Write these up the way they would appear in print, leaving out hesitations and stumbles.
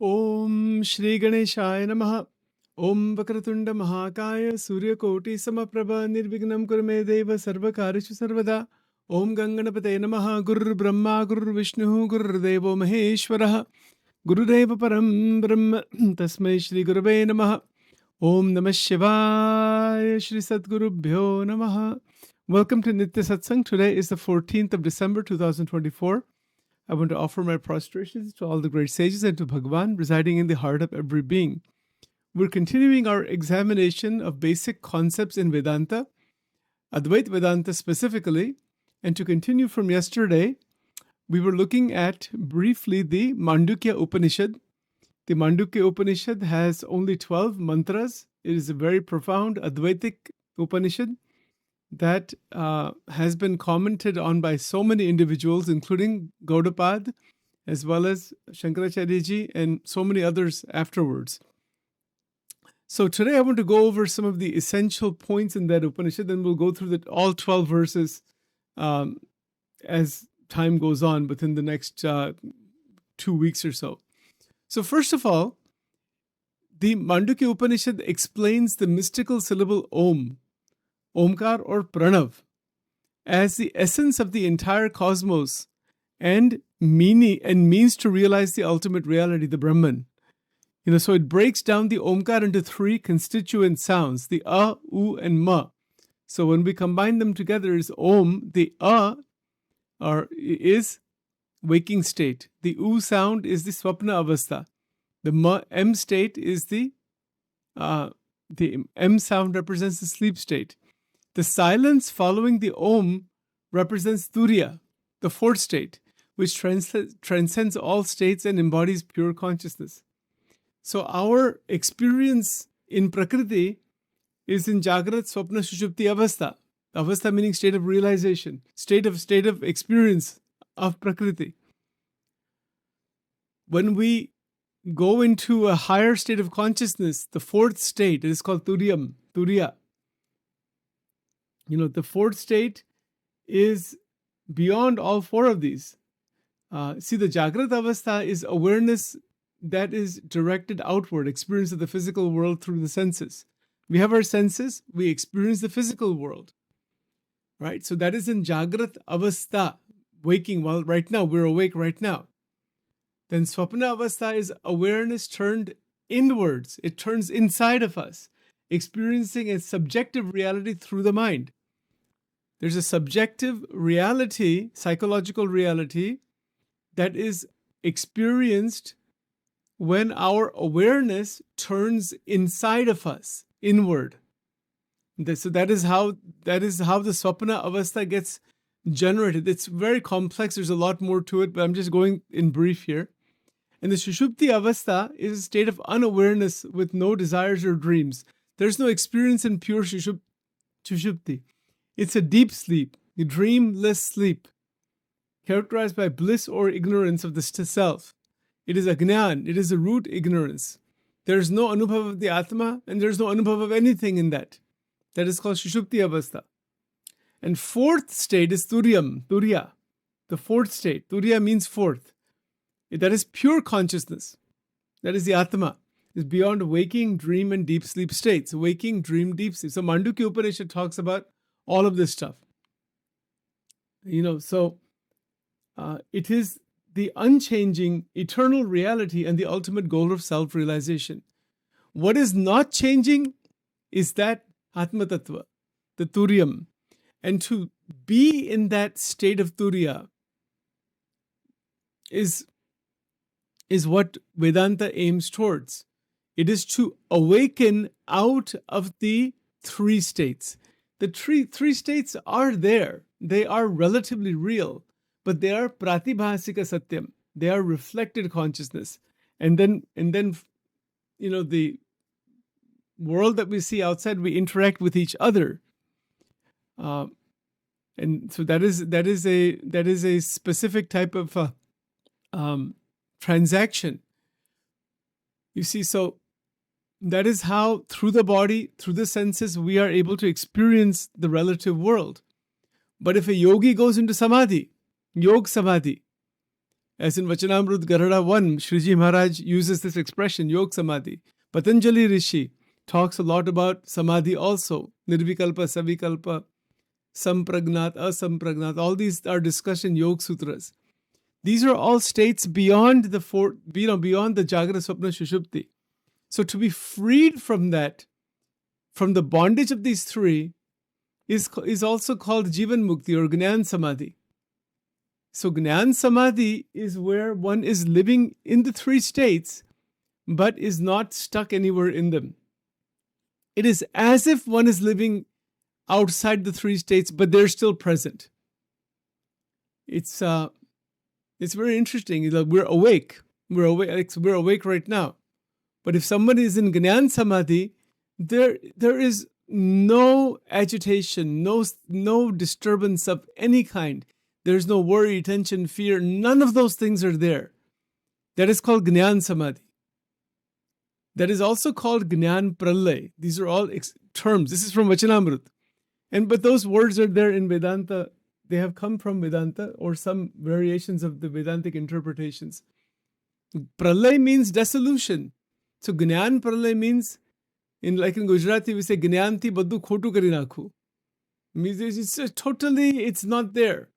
Om Shri Ganeshaya Namaha. Om Vakratunda Mahakaya Surya Koti Samaprabha Nirvignam Kurme Deva Sarvakarishu Sarvada. Om Ganganapate Namaha Guru Brahma Guru Vishnu Guru Devo Maheshwaraha. Guru Deva Param Brahma Tasmai Shri Gurave Namaha. Om Namah Shivaya Shri Sadgurubhyo Namaha. Welcome to Nitya Satsang. Today is the 14th of December 2024. I want to offer my prostrations to all the great sages and to Bhagavan residing in the heart of every being. We're continuing our examination of basic concepts in Vedanta, Advaita Vedanta specifically, and to continue from yesterday, we were looking at briefly the Mandukya Upanishad. The Mandukya Upanishad has only 12 mantras. It is a very profound Advaitic Upanishad that has been commented on by so many individuals, including Gaudapad, as well as Shankaracharya ji, and so many others afterwards. So today I want to go over some of the essential points in that Upanishad, and we'll go through all 12 verses as time goes on within the next 2 weeks or so. So first of all, the Mandukya Upanishad explains the mystical syllable Om, Omkar or Pranav, as the essence of the entire cosmos and means to realize the ultimate reality, the Brahman. So it breaks down the Omkar into three constituent sounds, the A, U, and Ma. So when we combine them together is Om, the A is waking state. The U sound is the Swapna Avastha. The M state is the M sound represents the sleep state. The silence following the Om represents Turiya, the fourth state, which transcends all states and embodies pure consciousness. So our experience in Prakriti is in Jagrat, Swapna, Sushupti, Avastha. Avastha meaning state of realization, state of experience of Prakriti. When we go into a higher state of consciousness, the fourth state, it is called Turiya. The fourth state is beyond all four of these. See, the Jagrat Avastha is awareness that is directed outward, experience of the physical world through the senses. We have our senses, we experience the physical world. Right? So that is in Jagrat Avastha, waking while right now, we're awake right now. Then Swapna Avastha is awareness turned inwards. It turns inside of us, experiencing a subjective reality through the mind. There's a subjective reality, psychological reality, that is experienced when our awareness turns inside of us, inward. So that is how the Swapna Avastha gets generated. It's very complex. There's a lot more to it, but I'm just going in brief here. And the Sushupti Avastha is a state of unawareness with no desires or dreams. There's no experience in pure Sushupti. It's a deep sleep, a dreamless sleep, characterized by bliss or ignorance of the self. It is Ajnan, it is a root ignorance. There's no Anubhav of the Atma, and there's no Anubhav of anything in that. That is called Sushupti Avastha. And fourth state is Turiya, the fourth state. Turiya means fourth. That is pure consciousness. That is the Atma. It's beyond waking, dream, and deep sleep states. Waking, dream, deep sleep. So Mandukya Upanishad talks about all of this stuff. So it is the unchanging, eternal reality and the ultimate goal of self-realization. What is not changing is that Atma Tattva, the Turiyam. And to be in that state of Turiya is what Vedanta aims towards. It is to awaken out of the three states. The three states are there. They are relatively real, but they are pratibhasika satyam. They are reflected consciousness. And then the world that we see outside, we interact with each other. And so that is a specific type of transaction. You see, so that is how through the body, through the senses, we are able to experience the relative world. But if a yogi goes into samadhi, yog samadhi, As in Vachanamrut Garada 1, Shriji Maharaj uses this expression, Yog Samadhi. Patanjali Rishi talks a lot about Samadhi also. Nirvikalpa, Savikalpa, Sampragnat, Asampragnat. All these are discussed in Yoga Sutras. These are all states beyond the beyond the Jagra, Swapna, Shushupti. So to be freed from that, from the bondage of these three, is also called Jivan Mukti or Gnan Samadhi. So Gnan Samadhi is where one is living in the three states, but is not stuck anywhere in them. It is as if one is living outside the three states, but they're still present. It's very interesting. We're awake. We're awake right now. But if somebody is in Gnan Samadhi, there is no agitation, no disturbance of any kind. There's no worry, tension, fear. None of those things are there. That is called Gnan Samadhi. That is also called Gnan Pralay. These are all terms. This is from Vachanamrut. But those words are there in Vedanta. They have come from Vedanta or some variations of the Vedantic interpretations. Pralay means dissolution. So Gnan Pralay means, like in Gujarati, we say Gnyanti baddu khotu kari nakhu. Means it's not there.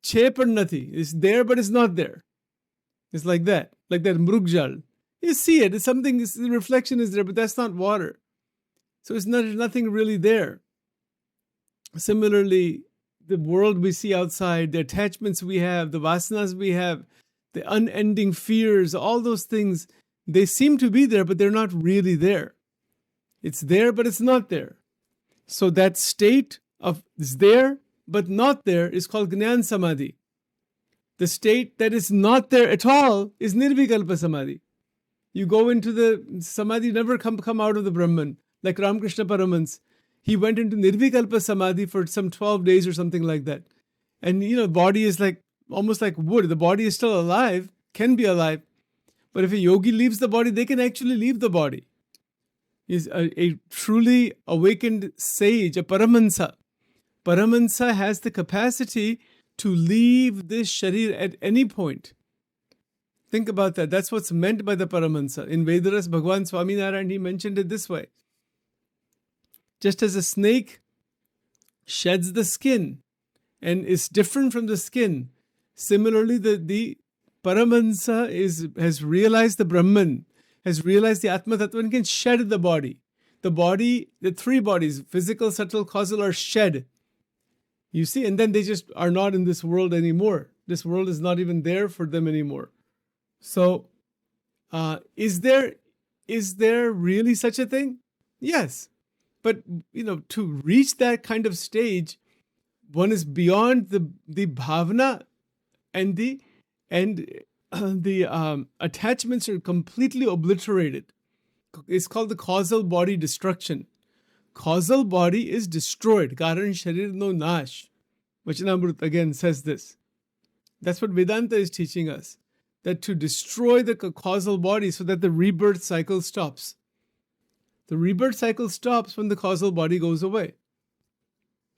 Che par nati. It's there, but it's not there. It's like that mrugjal. You see it. It's something. The reflection is there, but that's not water. So it's nothing really there. Similarly, the world we see outside, the attachments we have, the vasanas we have, the unending fears, all those things, they seem to be there, but they're not really there. It's there, but it's not there. So that state of is there, but not there is called Gnan Samadhi. The state that is not there at all is Nirvikalpa Samadhi. You go into the Samadhi, never come out of the Brahman. Like Ramakrishna Paramans, he went into Nirvikalpa Samadhi for some 12 days or something like that. And body is almost like wood. The body is still alive, can be alive. But if a yogi leaves the body, they can actually leave the body. He's a truly awakened sage, a Paramansa. Paramansa has the capacity to leave this sharir at any point. Think about that. That's what's meant by the Paramansa. In Vedaras, Bhagwan Swaminarayan, he mentioned it this way. Just as a snake sheds the skin and is different from the skin, similarly, the Paramansa has realized the Brahman, has realized the Atma Tattva and can shed the body. The three bodies, physical, subtle, causal, are shed. You see, and then they just are not in this world anymore. This world is not even there for them anymore. So, is there really such a thing? Yes. But, to reach that kind of stage, one is beyond the bhavana and the attachments are completely obliterated. It's called the causal body destruction. Causal body is destroyed. Karan sharir no nash. Vachanamrut again says this. That's what Vedanta is teaching us. That to destroy the causal body so that the rebirth cycle stops. The rebirth cycle stops when the causal body goes away.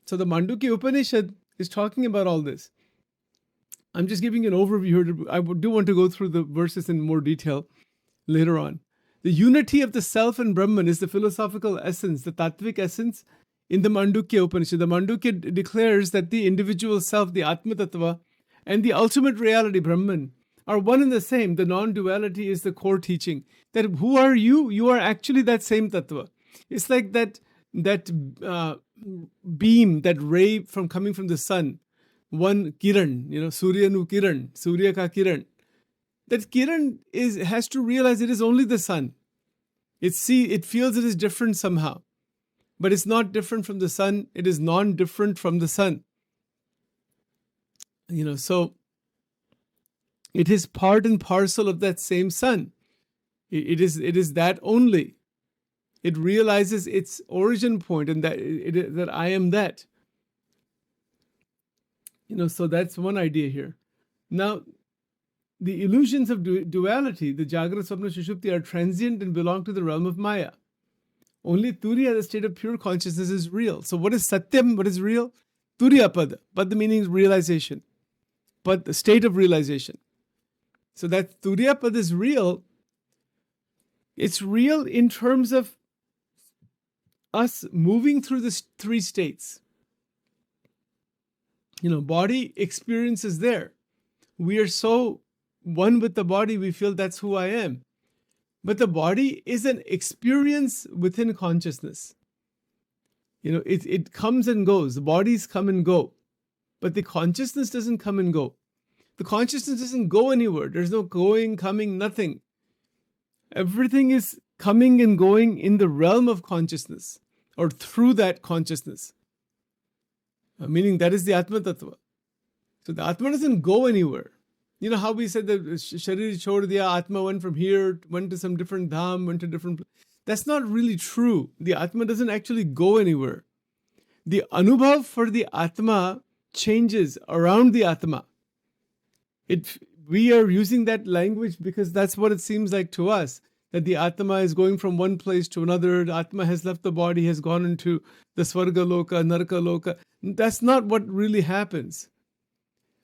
So the Mandukya Upanishad is talking about all this. I'm just giving an overview here. I do want to go through the verses in more detail later on. The unity of the self and Brahman is the philosophical essence, the tattvic essence in the Mandukya Upanishad. The Mandukya declares that the individual self, the Atma Tattva, and the ultimate reality, Brahman, are one and the same. The non-duality is the core teaching. That who are you? You are actually that same Tattva. It's like that beam, that ray coming from the sun. One kiran, Surya nu kiran, Surya ka kiran. That kiran has to realize it is only the sun. It feels it is different somehow. But it's not different from the sun. It is non-different from the sun. So it is part and parcel of that same sun. It is that only. It realizes its origin point and that I am that. So that's one idea here. Now, the illusions of duality, the Jagra, Swapna, Sushupti, are transient and belong to the realm of Maya. Only Turiya, the state of pure consciousness, is real. So what is Satyam? What is real? Turiya Pada. Pada meaning realization. But the state of realization. So that Turiya Pad is real. It's real in terms of us moving through the three states. Body experience is there. We are so one with the body, we feel that's who I am. But the body is an experience within consciousness. It comes and goes. The bodies come and go. But the consciousness doesn't come and go. The consciousness doesn't go anywhere. There's no going, coming, nothing. Everything is coming and going in the realm of consciousness or through that consciousness. Meaning that is the Atma Tattva. So the Atma doesn't go anywhere. You know how we said that Sharir chhod diya, Atma went from here, went to some different dham, went to different... That's not really true. The Atma doesn't actually go anywhere. The Anubhav for the Atma changes around the Atma. We are using that language because that's what it seems like to us, that the Atma is going from one place to another. The Atma has left the body, has gone into the Swarga Loka, Naraka Loka. That's not what really happens.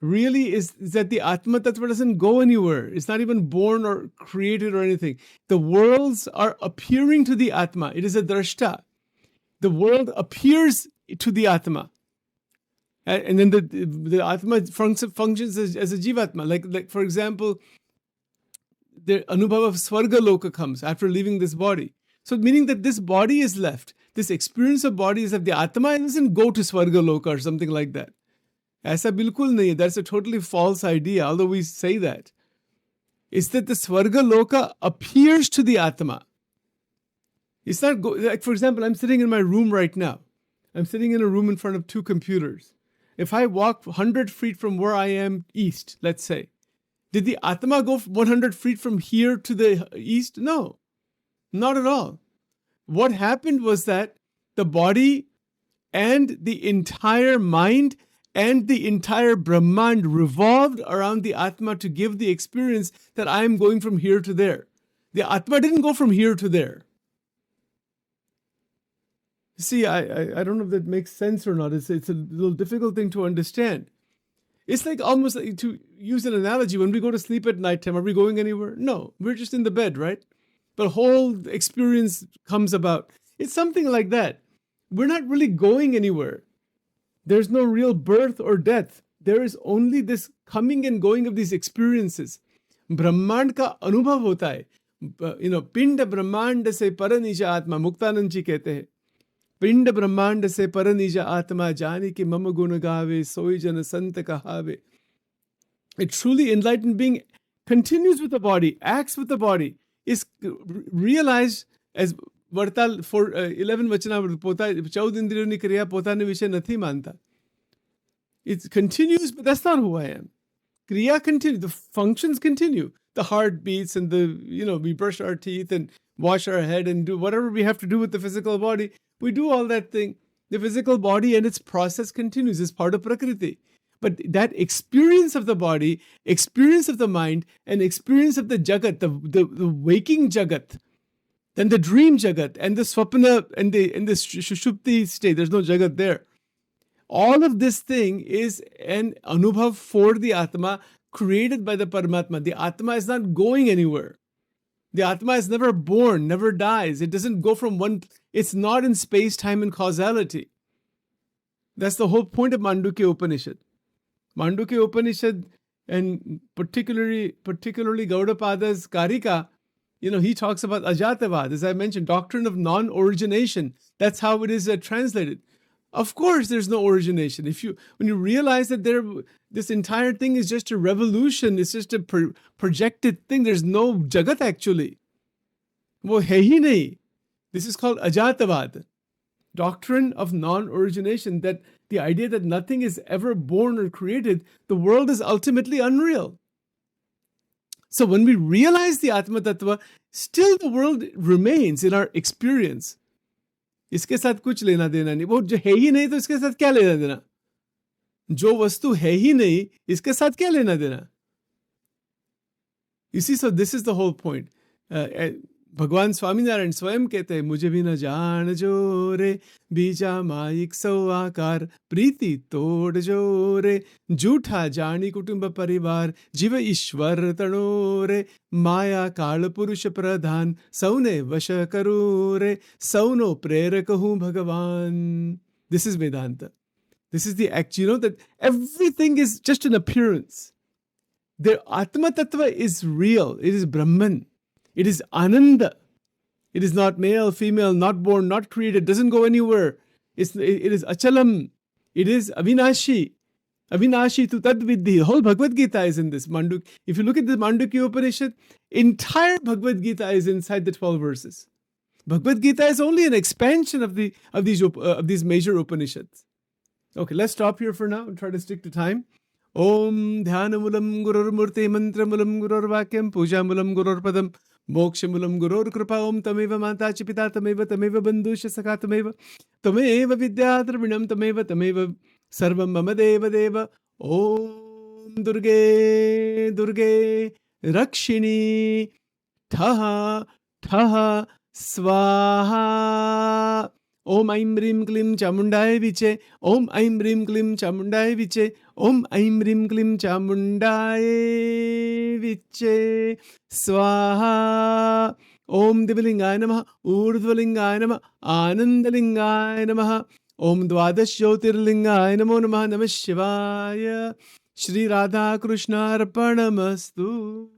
Really is that the Atma Tattva doesn't go anywhere. It's not even born or created or anything. The worlds are appearing to the Atma. It is a drashta. The world appears to the Atma. And then the Atma functions as a Jivatma. Like for example, the Anubhava of Swarga Loka comes after leaving this body. So meaning that this body is left. This experience of body is that the Atma doesn't go to Swarga Loka or something like that. Aisa bilkul nahi. That's a totally false idea, although we say that. It's that the Swarga Loka appears to the Atma. It's not, like for example, I'm sitting in my room right now. I'm sitting in a room in front of two computers. If I walk 100 feet from where I am east, let's say, did the Atma go 100 feet from here to the east? No, not at all. What happened was that the body and the entire mind and the entire Brahmand revolved around the Atma to give the experience that I am going from here to there. The Atma didn't go from here to there. See, I don't know if that makes sense or not. It's a little difficult thing to understand. It's like almost like, to use an analogy, when we go to sleep at nighttime, are we going anywhere? No, we're just in the bed, right? But whole experience comes about. It's something like that. We're not really going anywhere. There's no real birth or death. There is only this coming and going of these experiences. Brahmand ka anubhav hota hai. Pinda Brahmand se paranija atma, Muktanand ji kehte hai. Pinda Brahmand se paranija atma, jani ki mama guna gave, soi jana sant kahave. A truly enlightened being continues with the body, acts with the body, is realized as Vartal for 11 vachana pota 14 indriyoni kriya potane vishay nathi manta. It continues, but that's not who I am. Kriya continues, the functions continue. The heart beats and we brush our teeth and wash our head and do whatever we have to do with the physical body. We do all that thing. The physical body and its process continues. It's part of Prakriti. But that experience of the body, experience of the mind, and experience of the Jagat, the waking Jagat, then the dream Jagat, and the Swapna, and the Shushupti state, there's no Jagat there. All of this thing is an Anubhav for the Atma created by the Paramatma. The Atma is not going anywhere. The Atma is never born, never dies. It doesn't go from one... It's not in space, time, and causality. That's the whole point of Mandukya Upanishad. Mandukya Upanishad, and particularly Gaudapada's Karika, he talks about Ajatavad, as I mentioned, doctrine of non-origination. That's how it is translated. Of course, there's no origination. When you realize that this entire thing is just a revolution, it's just a projected thing. There's no Jagat actually. Wo hai hi nahi. This is called Ajatavad, doctrine of non-origination. That the idea that nothing is ever born or created, the world is ultimately unreal. So when we realize the Atma Tattva, still the world remains in our experience. इसके साथ कुछ लेना देना नहीं. वो जो है ही नहीं तो इसके साथ क्या लेना देना? जो वस्तु है ही नहीं, इसके साथ क्या लेना देना? You see, so this is the whole point. भगवान स्वामीनारायण स्वयं कहते हैं, मुझे भी न जान जो रे, बीजा माइक सौ आकार, प्रीति तोड़ जो रे, जूठा जानी कुटुंब परिवार, जीव ईश्वर तणो रे, माया काल पुरुष प्रधान, सौने वश करो रे, सौनो प्रेरक हूँ भगवान. This is Vedanta. This is the act. You know that everything is just an appearance. The Atma Tattva is real. It is Brahman. It is Ananda. It is not male, female, not born, not created, doesn't go anywhere. It is Achalam. It is Avinashi. Avinashi tu tad vidhi. The whole Bhagavad Gita is in this. If you look at the Mandukya Upanishad, entire Bhagavad Gita is inside the 12 verses. Bhagavad Gita is only an expansion of these major Upanishads. Okay, let's stop here for now and try to stick to time. Om Dhyanamulam Gurur Murti Mantramulam Gurur Vakyam Pujamulam Gurur Padam Mokshamulam Gurur Kripa Om Tameva Mata Chipita Tameva Bandhusha Saka Tameva Vidya Dravinam Tameva Sarvam Mama Deva Deva Om Durge Rakshini Thaha Swaha. Om Aim Rim Klim Chamundai Viche. Om Aim Rim Klim Chamundai Viche. Om Aim Rim Klim Chamundai Viche. Swaha. Om Divalingaya Namaha. Urdhvalingaya Namaha. Anandalingaya Namaha. Om Dwadash Jyotirlingaya Namo Namaha. Namah Shivaya. Shri Radha Krishna Arpanamastu.